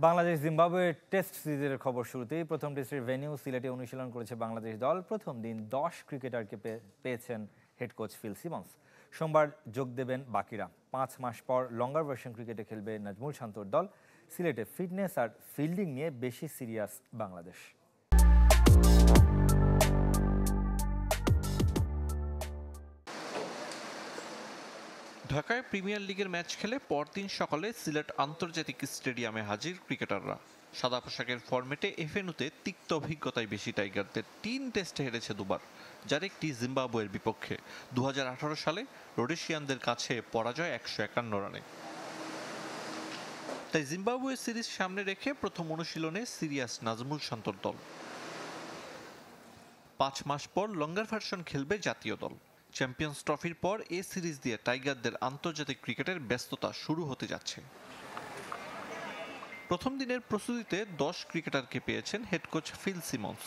Bangladesh Zimbabwe test সিরিজের খবর শুরুতেই প্রথম টেস্টের ভেন্যু সিলেটে অনুশীলন করেছে বাংলাদেশ দল। প্রথম দিন 10 ক্রিকেটারকে পেয়েছেন হেড কোচ ফিল সিমন্স। সোমবার যোগ দেবেন বাকিরা। 5 মাস পর লঙ্গার ভার্সন ক্রিকেটে খেলবে নাজমুল শান্তর দল। সিলেটে ফিটনেস আর ফিল্ডিং নিয়ে বেশি সিরিয়াস বাংলাদেশ। ঢাকায় প্রিমিয়ার লিগের ম্যাচ খেলে পরদিন সকালে সিলেট আন্তর্জাতিক স্টেডিয়ামে হাজির ক্রিকেটাররা। সাদা পোশাকের ফরম্যাটে এফএনুতে তিক্ত অভিজ্ঞতায় বেশি টাইগারদের। 3 টেস্টে হেরেছে দুবার, যার একটি জিম্বাবুয়ের বিপক্ষে। 2018 সালে রোডেশিয়ানদের কাছে পরাজয় 151 রানে। তাই জিম্বাবুয়ে সিরিজ সামনে রেখে প্রথম অনুশীলনে সিরিয়াস নাজমুল শান্তর দল। 5 মাস পর লঙ্গার ভার্সন খেলবে জাতীয় দল। চ্যাম্পিয়ন্স ট্রফির পর এ সিরিজ দিয়ে টাইগারদের আন্তর্জাতিক ক্রিকেটের ব্যস্ততা শুরু হতে যাচ্ছে। প্রথম দিনের প্রস্তুতিতে 10 ক্রিকেটারকে পেয়েছেন হেড কোচ ফিল সিমন্স।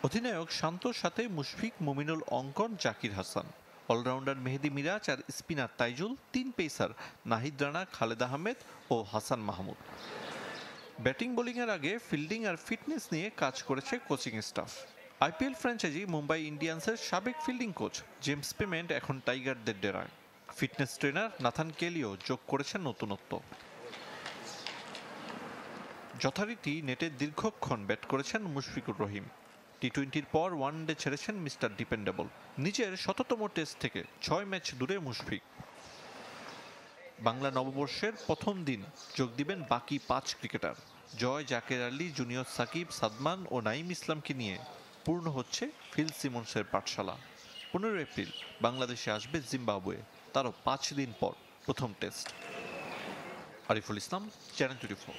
অধিনায়ক শান্তর সাথে মুশফিক, মুমিনুল, অঙ্কন, জাকির হাসান, অলরাউন্ডার মেহেদি মিরাজ আর স্পিনার তাইজুল, 3 পেসার নাহিদ রানা, খালেদ আহমেদ ও হাসান মাহমুদ। ব্যাটিং বোলিংয়ের আগে ফিল্ডিং আর ফিটনেস নিয়ে কাজ করেছে coaching staff. IPL franchise Mumbai ইন্ডিয়ান্সের সাবেক ফিল্ডিং কোচ জেমস পেমেন্ট এখন টাইগারদের ডেরায়। ফিটনেস ট্রেনার নাথান কেলিও যোগ করেছেন নতুনত্ব। যথারীতি নেটে দীর্ঘক্ষণ ব্যাট করেছেন মুশফিকুর রহিম। টি-20-র পর ওয়ানডে ছেড়েছেন মিস্টার ডিপেন্ডেবল। নিজের ১৭তম টেস্ট থেকে 6 ম্যাচ দূরে মুশফিক। বাংলা নববর্ষের প্রথম দিন যোগ দিবেন বাকি 5 ক্রিকেটার। জয়, জাকের আলী, জুনিয়র সাকিব, সাদমান ও নাইম ইসলামকে নিয়ে পূর্ণ হচ্ছে ফিল সিমন্সের পাঠশালা। 15 এপ্রিল বাংলাদেশে আসবে জিম্বাবুয়ে, তারও 5 দিন পর প্রথম টেস্ট। আরিফুল ইসলাম, চ্যানেল 24।